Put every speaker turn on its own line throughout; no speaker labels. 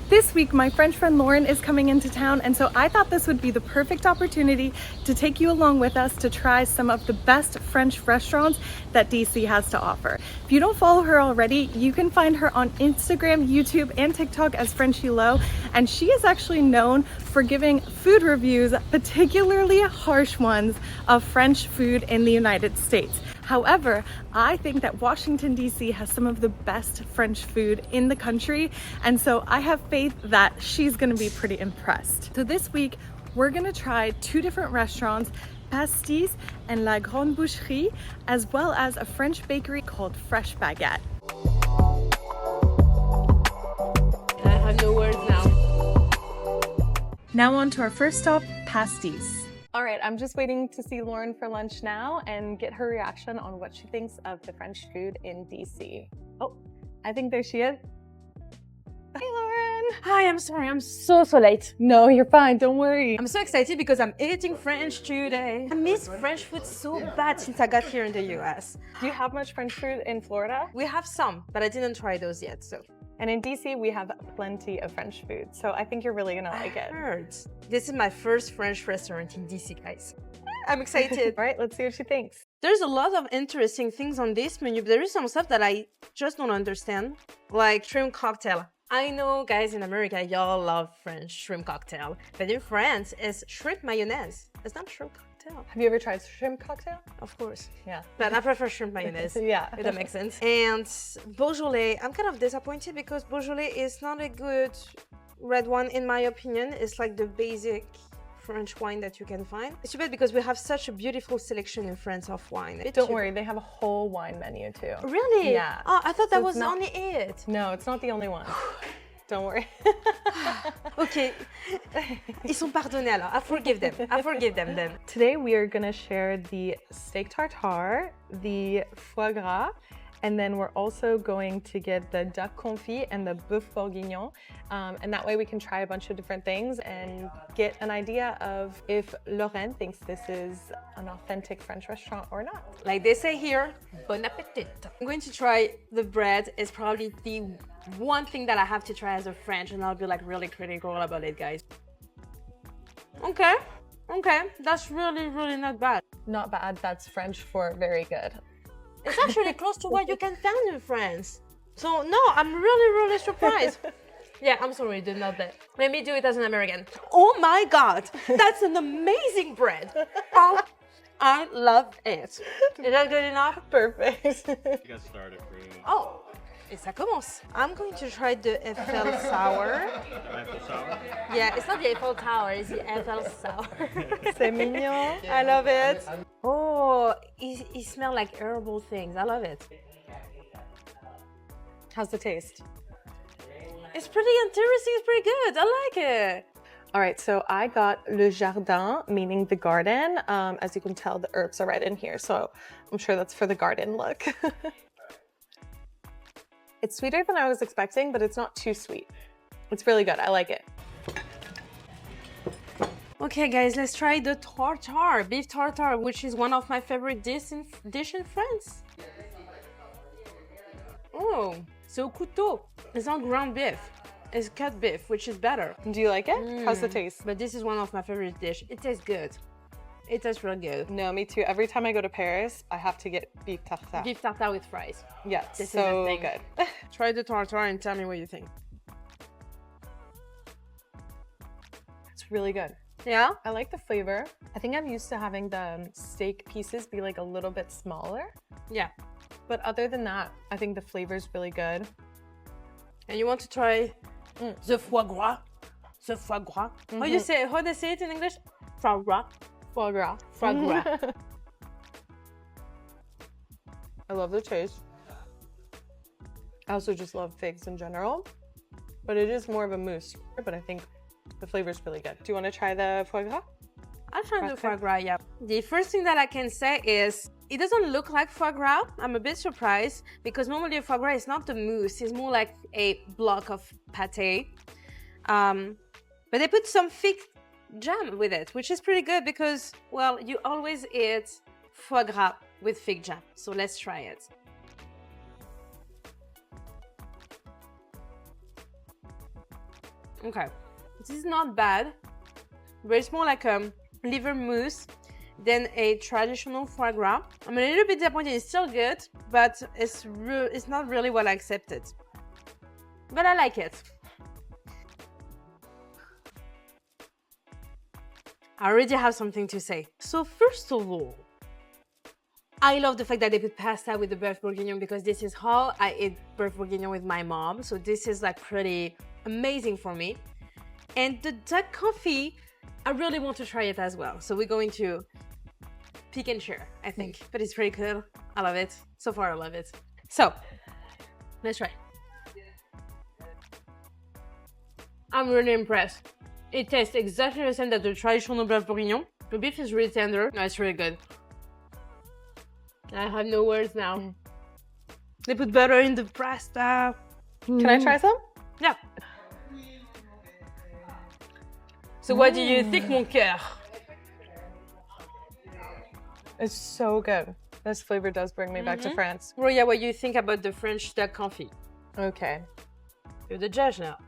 This week, my French friend Lauren is coming into town, and so I thought this would be the perfect opportunity to take you along with us to try some of the best French restaurants that DC has to offer. If you don't follow her already, you can find her on Instagram, YouTube, and TikTok as Frenchy Low, and she is actually known for giving food reviews, particularly harsh ones, of French food in the United States. However, I think that Washington, D.C. has some of the best French food in the country, and so I have faith that she's gonna be pretty impressed. So this week, we're gonna try two different restaurants, Pastis and La Grande Boucherie, as well as a French bakery called Fresh Baguette.
I have no words now.
Now on to our first stop, Pastis. All right, I'm just waiting to see Lauren for lunch now and get her reaction on what she thinks of the French food in DC. Oh, I think there she is. Hey, Lauren.
Hi, I'm sorry, I'm so late.
No, you're fine, don't worry.
I'm so excited because I'm eating French today. I miss French food so bad since I got here in the US.
Do you have much French food in Florida?
We have some, but I didn't try those yet, so.
And in DC, we have plenty of French food, so I think you're really gonna like it.
Heard. This is my first French restaurant in DC, guys. I'm excited.
All right, let's see what she thinks.
There's a lot of interesting things on this menu, but there is some stuff that I just don't understand, like shrimp cocktail. I know, guys, in America, y'all love French shrimp cocktail, but in France, it's shrimp mayonnaise. It's not shrimp cocktail.
Have you ever tried shrimp cocktail?
Of course.
Yeah.
But I prefer shrimp mayonnaise.
Yeah.
If that makes sense. And Beaujolais, I'm kind of disappointed because Beaujolais is not a good red wine in my opinion. It's like the basic French wine that you can find. It's too bad because we have such a beautiful selection in France of wine.
Don't worry, they have a whole wine menu too.
Really?
Yeah.
Oh, I thought that was
not...
only it.
No, it's not the only one. Don't worry.
Okay. Ils sont pardonnés alors. I forgive them. I forgive them then.
Today we are gonna share the steak tartare, the foie gras, and then we're also going to get the duck confit and the Boeuf Bourguignon. And that way we can try a bunch of different things and get an idea of if Lorraine thinks this is an authentic French restaurant or not.
Like they say here, bon appétit. I'm going to try the bread. It's probably the one thing that I have to try as a French, and I'll be like really critical about it, guys. Okay, that's really not bad.
Not bad, that's French for very good.
It's actually close to what you can find in France. So no, I'm really surprised. Yeah, I'm sorry, did not that. Let me do it as an American. Oh my God, that's an amazing bread. Oh, I love it. Is that good enough?
Perfect.
You got started for you.
Oh, et ça commence. I'm going to try the Eiffel sour.
Eiffel sour?
Yeah, it's not the Eiffel Tower, it's the Eiffel sour.
C'est mignon.
I love it. Oh, it smells like herbal things. I love it.
How's the taste?
It's pretty interesting. It's pretty good. I like it.
All right, so I got le jardin, meaning the garden. As you can tell, the herbs are right in here, so I'm sure that's for the garden look. It's sweeter than I was expecting, but it's not too sweet. It's really good. I like it.
Okay, guys, let's try the tartare, beef tartare, which is one of my favorite dish in France. Oh, c'est au couteau. It's not ground beef. It's cut beef, which is better.
Do you like it? How's the taste?
But this is one of my favorite dishes. It tastes good. It tastes real good.
No, me too. Every time I go to Paris, I have to get beef tartare.
Beef tartare with fries.
Yeah,
This
so
is the thing.
good.
Try the tartare and tell me what you think.
It's really good.
Yeah?
I like the flavor. I think I'm used to having the steak pieces be like a little bit smaller.
Yeah.
But other than that, I think the flavor is really good.
And you want to try the foie gras? The foie gras. How they say it in English? Foie gras.
Foie gras.
Foie gras.
I love the taste. I also just love figs in general, but it is more of a mousse. But I think the flavor is really good. Do you want to try the foie gras?
I'll try the foie gras, yeah. The first thing that I can say is it doesn't look like foie gras. I'm a bit surprised because normally foie gras is not the mousse. It's more like a block of pate. But they put some fig jam with it, which is pretty good because, well, you always eat foie gras with fig jam. So let's try it. Okay, this is not bad, but it's more like a liver mousse than a traditional foie gras. I'm a little bit disappointed. It's still good, but it's not really what I accepted. But I like it. I already have something to say. So first of all, I love the fact that they put pasta with the Boeuf Bourguignon because this is how I eat Boeuf Bourguignon with my mom. So this is like pretty amazing for me. And the duck confit, I really want to try it as well. So we're going to pick and share, I think. But it's pretty cool. I love it. So far, I love it. So let's try. I'm really impressed. It tastes exactly the same as the traditional Boeuf Bourguignon. The beef is really tender. No, it's really good. I have no words now. They put butter in the pasta.
Can I try some?
Yeah. So what do you think, mon cœur?
It's so good. This flavor does bring me back to France.
Well, yeah, what do you think about the French duck confit?
Okay.
You're the judge now.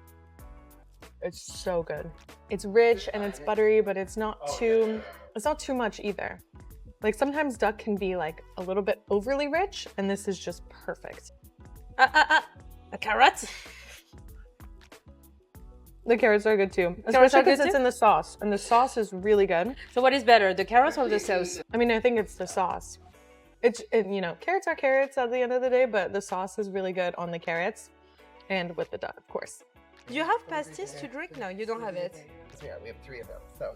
It's so good. It's rich and it's buttery, but it's not too much either. Like sometimes duck can be like a little bit overly rich, and this is just perfect.
A carrot?
The carrots are good too, especially because it's in the sauce, and the sauce is really good.
So what is better, the carrots or the sauce?
I mean, I think it's the sauce. You know, carrots are carrots at the end of the day, but the sauce is really good on the carrots and with the duck, of course.
Do you have pastis to drink? No, you don't have it.
Yeah, we have 3 of them. So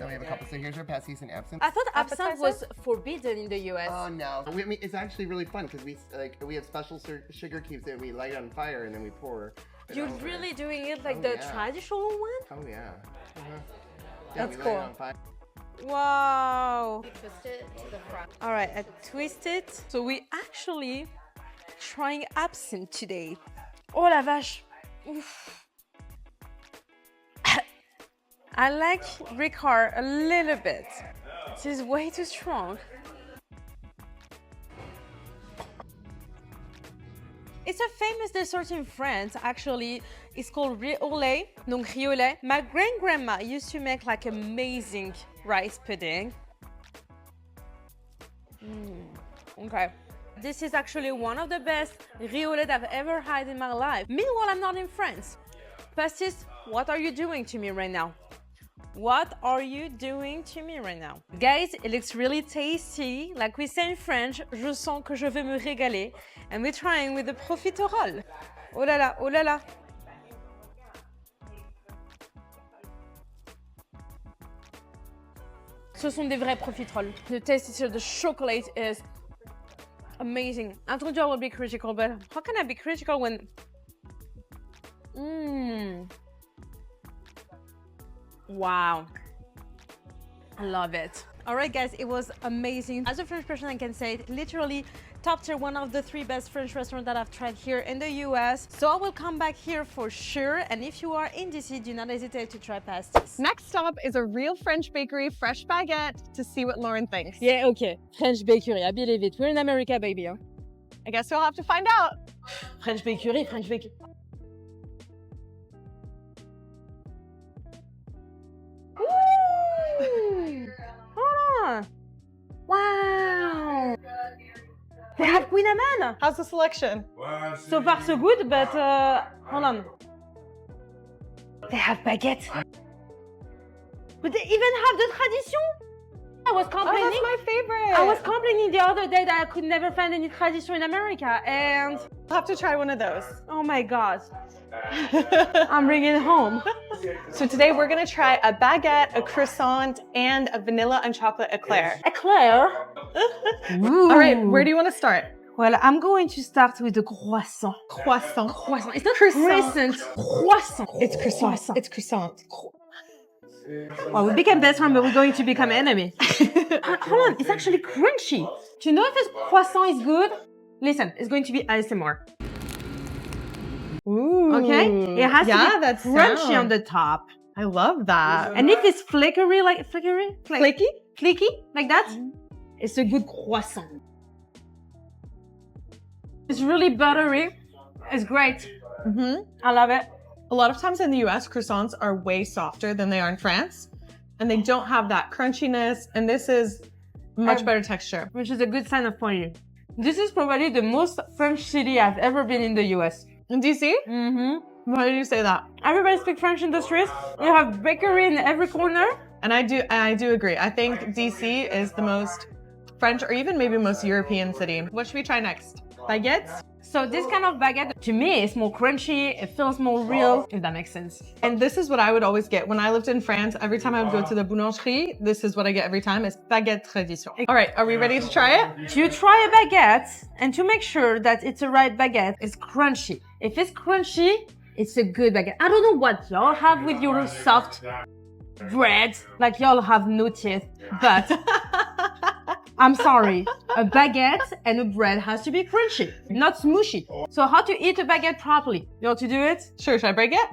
we have a couple. So here's our pastis and absinthe.
I thought absinthe was forbidden in the US.
Oh no! I mean, it's actually really fun because we have special sugar cubes that we light on fire and then we pour.
You're really doing it like the traditional one?
Oh yeah.
That's
we
cool.
light it on fire.
Wow.
You twist it to the front.
All right, I twist it. So we actually trying absinthe today. Oh la vache. Oof. I like Ricard a little bit. This is way too strong. It's a famous dessert in France, actually. It's called riolet, donc riolet. My grandma used to make like amazing rice pudding. Okay. This is actually one of the best riolet I've ever had in my life. Meanwhile, I'm not in France. Pastis, what are you doing to me right now? What are you doing to me right now? Guys, it looks really tasty. Like we say in French, je sens que je vais me régaler. And we're trying with the Profiteroles. Oh là là, oh là là. Ce sont des vrais profiteroles. The taste of the chocolate is amazing. I told you I would be critical, but how can I be critical when... Wow. I love it. All right, guys, it was amazing. As a French person, I can say it literally top tier, one of the 3 best French restaurants that I've tried here in the US. So I will come back here for sure. And if you are in DC, do not hesitate to try pastis.
Next stop is a real French bakery, Fresh Baguette, to see what Lauren thinks.
Yeah, okay. French bakery, I believe it. We're in America, baby. Huh?
I guess we'll have to find out.
French bakery, French bakery. Wow! They have Queen Amman!
How's the selection?
So far so good, but hold on. They have baguette. But they even have the tradition! I was complaining.
Oh, that's my favorite.
I was complaining the other day that I could never find any tradition in America, and...
I'll have to try one of those.
Oh my God. I'm bringing it home.
So today we're gonna try a baguette, a croissant, and a vanilla and chocolate eclair.
Eclair?
All right, where do you want to start?
Well, I'm going to start with the croissant.
Croissant.
Croissant. It's not
Croissant.
crescent. Croissant.
It's croissant. It's croissant.
Well, we became best friends, but we're going to become enemies. Hold on, it's actually crunchy. Do you know if this croissant is good? Listen, it's going to be ASMR.
Ooh.
Okay? It has to be
that's
crunchy on the top.
I love that.
And if it's flaky, like
Flaky?
flaky, like that, it's a good croissant. It's really buttery. It's great. I love it.
A lot of times in the US, croissants are way softer than they are in France, and they don't have that crunchiness, and this is much better texture.
Which is a good sign of quality. This is probably the most French city I've ever been in the US.
In DC? Mm-hmm. Why did you say that?
Everybody speaks French in the streets. You have bakery in every corner.
And I do agree. I think DC is the most French or even maybe most European city. What should we try next? Baguettes?
So this kind of baguette, to me, is more crunchy. It feels more real, if that makes sense.
And this is what I would always get. When I lived in France, every time I would go to the boulangerie, this is what I get every time, is baguette tradition. All right, are we ready to try it?
To try a baguette, and to make sure that it's the right baguette, it's crunchy. If it's crunchy, it's a good baguette. I don't know what y'all have with your soft bread, like y'all have no teeth, but I'm sorry, a baguette and a bread has to be crunchy, not smooshy. So how to eat a baguette properly? You want to do it?
Sure, should I break it?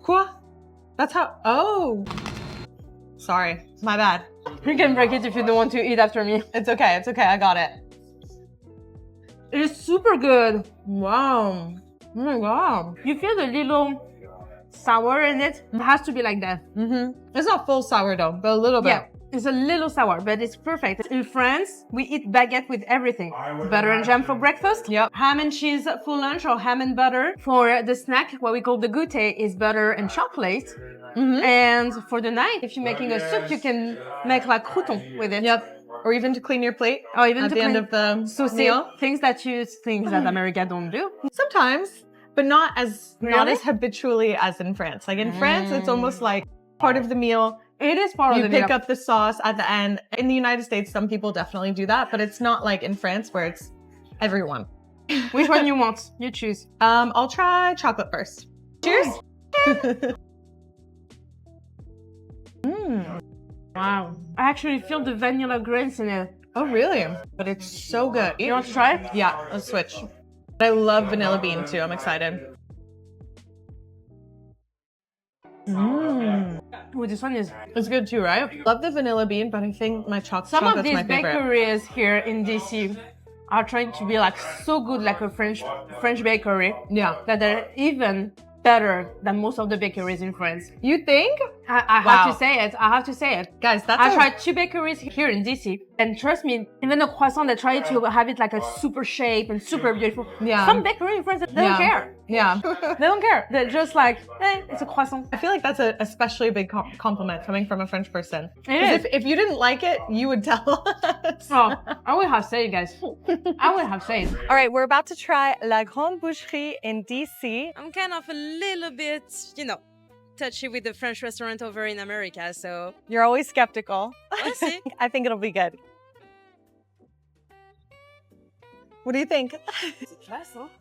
Quoi? That's how, oh. Sorry, my bad.
You can break it if you don't want to eat after me.
It's okay, I got it.
It is super good.
Wow, oh my God.
You feel the little sour in it. It has to be like that.
Mm-hmm. It's not full sourdough, but a little bit.
Yeah. It's a little sour, but it's perfect. In France, we eat baguette with everything. Butter and jam for breakfast.
Yep.
Ham and cheese for lunch or ham and butter. For the snack, what we call the goûter is butter and chocolate.
Mm-hmm.
And for the night, if you're making a soup, you can make like crouton with it.
Yep. Or even to clean your plate.
Or even
at
to
the
clean
end of the
sauce,
meal.
Things that America don't do.
Sometimes, but not as
Really?
habitually as in France. Like in France, it's almost like part of the meal.
It is part of
You
the
pick
meal.
up the sauce at the end. In the United States, some people definitely do that, but it's not like in France where it's everyone.
Which one you want? You choose.
I'll try chocolate first. Cheers.
Wow. I actually feel the vanilla grains in it.
Oh, really? But it's so good.
You want to try it?
Yeah, let's switch. I love vanilla bean too. I'm excited.
Oh, this one is...
It's good too, right? Love the vanilla bean, but I think my
Some of
chocolate's
these
my favorite.
bakeries here in DC are trying to be like so good like a French bakery
Yeah.
that they're even better than most of the bakeries in France.
You think?
I
Wow.
have to say it. I have to say it.
Guys, that's
I tried 2 bakeries here in DC, and trust me, even the croissant, they try to have it like a super shape and super beautiful.
Yeah.
Some bakery in France, they don't care.
Yeah.
They don't care. They're just like, hey, it's a croissant.
I feel like that's a especially big compliment coming from a French person.
It
'Cause
is.
if you didn't like it, you would tell us.
Oh, I would have said it, guys. I would have said it.
All right, we're about to try La Grande Boucherie in DC.
I'm kind of a little bit, touchy with the French restaurant over in America, so
You're always skeptical.
we'll see.
I think it'll be good. What do you think?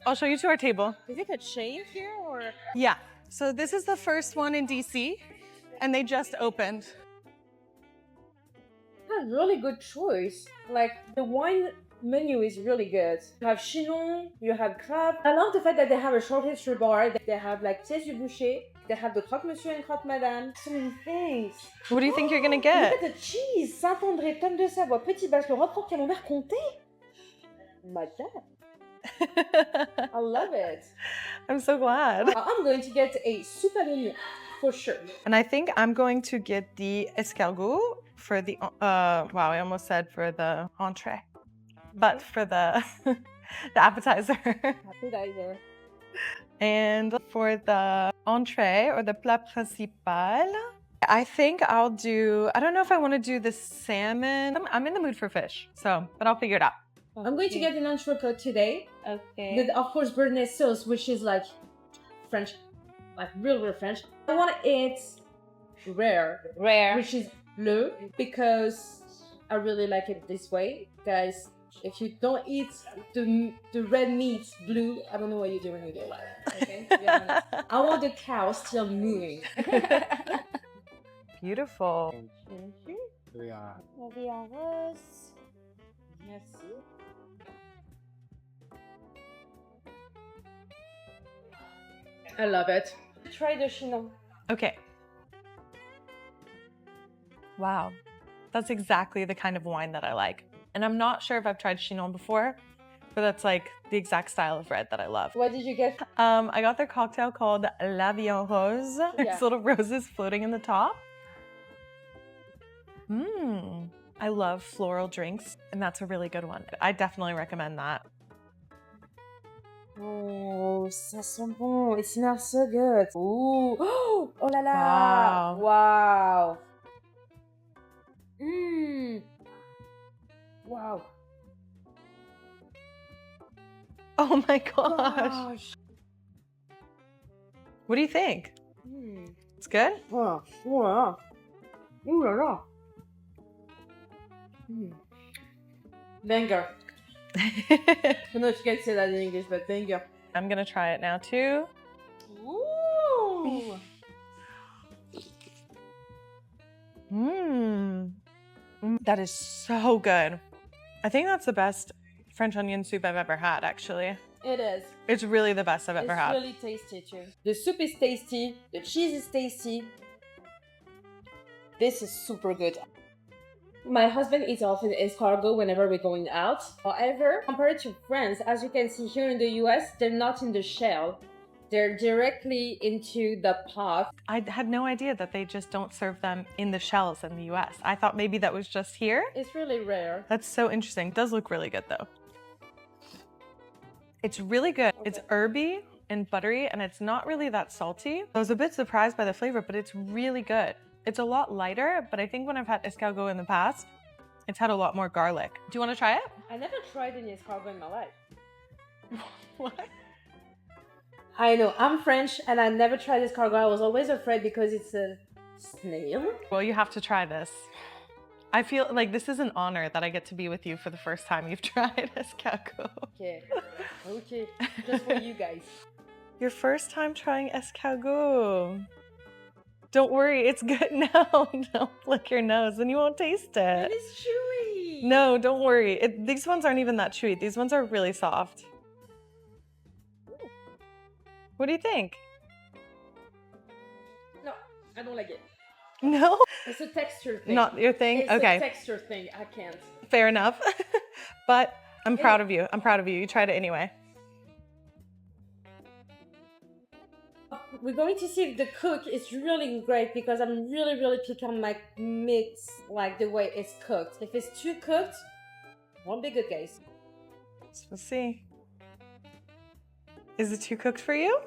I'll show you to our table.
Is it a chain here or?
Yeah. So this is the first one in DC, and they just opened.
A really good choice. Like the wine menu is really good. You have Chinon, you have Gras. I love the fact that they have a short history bar. They have like pièces du boucher. They have the croque monsieur and croque madame. So many things.
What do you think you're gonna
Look
get?
at the cheese. Saint-André, Pomme de Savoie, Petit Basque, Roquefort, Camembert, Comté. My God. I love it.
I'm so glad.
I'm going to get a soupe à l'oignon for sure.
And I think I'm going to get the escargot for the, wow, I almost said for the entree, but for the, the appetizer.
Appetizer.
And for the entree or the plat principal, I think I'll do, I don't know if I want to do the salmon. I'm in the mood for fish, so, but I'll figure it out.
I'm going to get an entrecôte today.
Okay.
With, of course, Béarnaise sauce, which is like French, like real French. I want to eat rare, which is bleu, because I really like it this way. Guys, if you don't eat the red meat blue, I don't know what you're doing with your life. Okay? To be honest. I want the cow still moving.
Beautiful.
Merci. I love it. Try the Chinon.
Okay. Wow. That's exactly the kind of wine that I like. And I'm not sure if I've tried Chinon before, but that's like the exact style of red that I love.
What did you get?
I got their cocktail called La Viande Rose. There's little roses floating in the top. I love floral drinks, and that's a really good one. I definitely recommend that.
Oh, ça sent bon. It smells so good. Ooh. Oh la la.
Wow.
Wow. Mmm. Wow.
Oh my gosh. What do you think? It's good?
Wow. Wow. Ooh la la. Banger. I don't know if you can say that in English, but banger.
I'm gonna try it now too.
Ooh.
That is so good. I think that's the best French onion soup I've ever had, actually.
It is.
It's really the best I've ever had.
It's really tasty too. The soup is tasty. The cheese is tasty. This is super good. My husband eats often escargot whenever we're going out. However, compared to France, as you can see here in the US, they're not in the shell. They're directly into the pot.
I had no idea that they just don't serve them in the shells in the US. I thought maybe that was just here.
It's really rare.
That's so interesting. It does look really good though. It's really good. Okay. It's herby and buttery, and it's not really that salty. I was a bit surprised by the flavor, but it's really good. It's a lot lighter, but I think when I've had escargot in the past, it's had a lot more garlic. Do you want to try it?
I never tried any escargot in my life.
What?
I know, I'm French and I never tried escargot. I was always afraid because it's a snail.
Well, you have to try this. I feel like this is an honor that I get to be with you for the first time you've tried escargot.
Okay, okay, just for you guys.
Your first time trying escargot. Don't worry, it's good now. Don't flick your nose and you won't taste it.
It is chewy.
No, don't worry. These ones aren't even that chewy. These ones are really soft. What do you think?
No, I don't like it.
No?
It's a texture thing.
Not your thing?
It's
okay.
a texture thing. I can't.
Fair enough. But I'm proud of you. I'm proud of you. You tried it anyway.
We're going to see if the cook is really great because I'm really, really picky on my meat, like the way it's cooked. If it's too cooked, won't be good, guys.
So we'll see. Is it too cooked for you?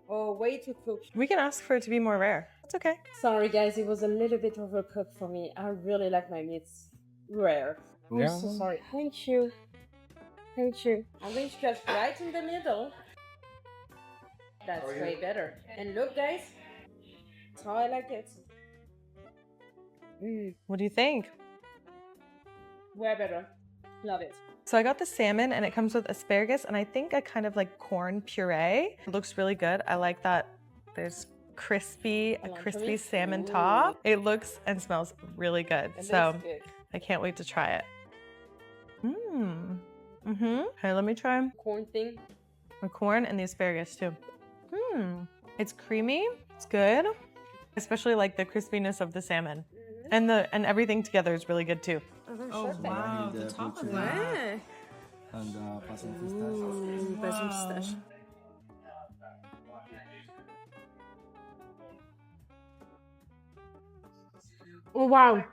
Oh, way too cooked.
We can ask for it to be more rare. It's okay.
Sorry, guys. It was a little bit overcooked for me. I really like my meats rare. I'm so sorry. Thank you. Thank you. I'm going to cut right in the middle. That's way better. And look, guys. That's how I like it.
What do you think?
Way better. Love it.
So I got the salmon and it comes with asparagus and I think a kind of like corn puree. It looks really good. I like that there's a crispy salmon top. It looks and smells really good. So good. I can't wait to try it. Okay, let me try
corn thing.
The corn and the asparagus too. It's creamy. It's good. Especially like the crispiness of the salmon. And everything together is really good too.
Oh wow, the top of that.
And Passion-Pistache.
Passion-Pistache.
Oh wow,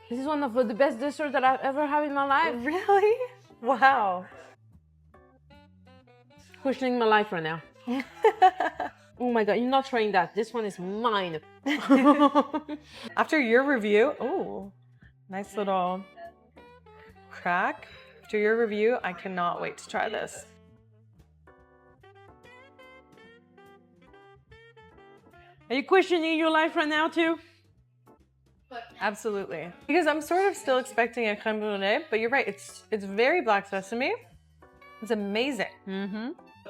this is one of the best desserts that I've ever had in my life.
Really? Wow.
Questioning my life right now. Oh my god, you're not trying that. This one is mine.
After your review, oh, nice little crack. After your review, I cannot wait to try this.
Are you questioning your life right now too?
Absolutely. Because I'm sort of still expecting a crème brûlée, but you're right, it's very black sesame. It's amazing.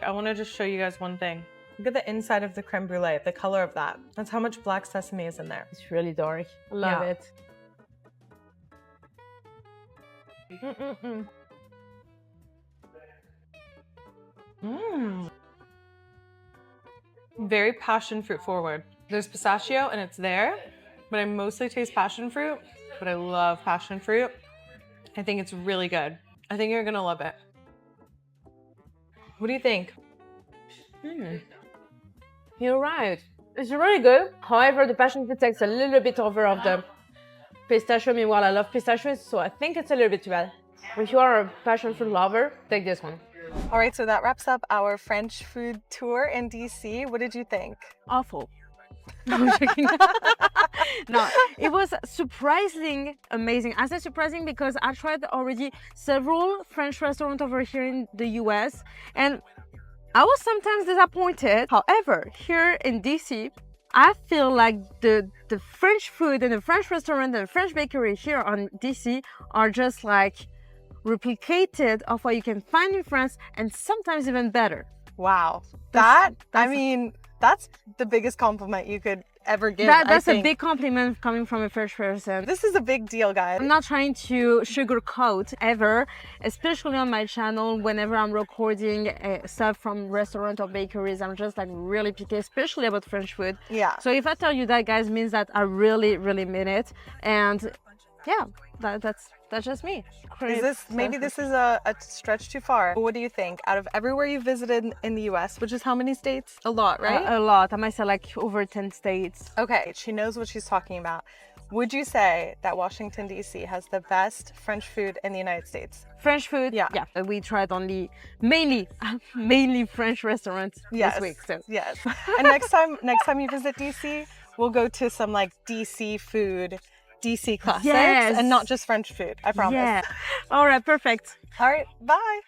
I want to just show you guys one thing. Look at the inside of the crème brûlée, the color of that. That's how much black sesame is in there.
It's really dark. Love it.
Very passion fruit forward. There's pistachio and it's there, but I mostly taste passion fruit, but I love passion fruit. I think it's really good. I think you're gonna love it. What do you think?
You're right. It's really good. However, the passion fruit takes a little bit over of the pistachio. Meanwhile, I love pistachios, so I think it's a little bit too bad. If you are a passion fruit lover, take this one.
All right, so that wraps up our French food tour in DC. What did you think?
Awful. No, I'm joking. No, it was surprisingly amazing. I say surprising because I tried already several French restaurants over here in the US, and I was sometimes disappointed. However, here in DC, I feel like the French food and the French restaurant and the French bakery here on DC are just like replicated of what you can find in France, and sometimes even better.
Wow.
That's
the biggest compliment you could ever give.
That's a big compliment coming from a French person.
This is a big deal, guys.
I'm not trying to sugarcoat ever, especially on my channel. Whenever I'm recording stuff from restaurant or bakeries, I'm just like really picky, especially about French food.
Yeah.
So if I tell you that, guys, means that I really, really mean it. And yeah, that's just me.
Maybe this is a stretch too far. What do you think? Out of everywhere you visited in the US, which is how many states? A lot, right?
A lot. I might say like over 10 states.
Okay, she knows what she's talking about. Would you say that Washington, D.C. has the best French food in the United States?
French food?
Yeah.
We tried mainly French restaurants this week. So.
Yes. And next time you visit D.C., we'll go to some like D.C. food, DC classics, and not just French food. I promise.
Yeah. All right, perfect.
All right, bye.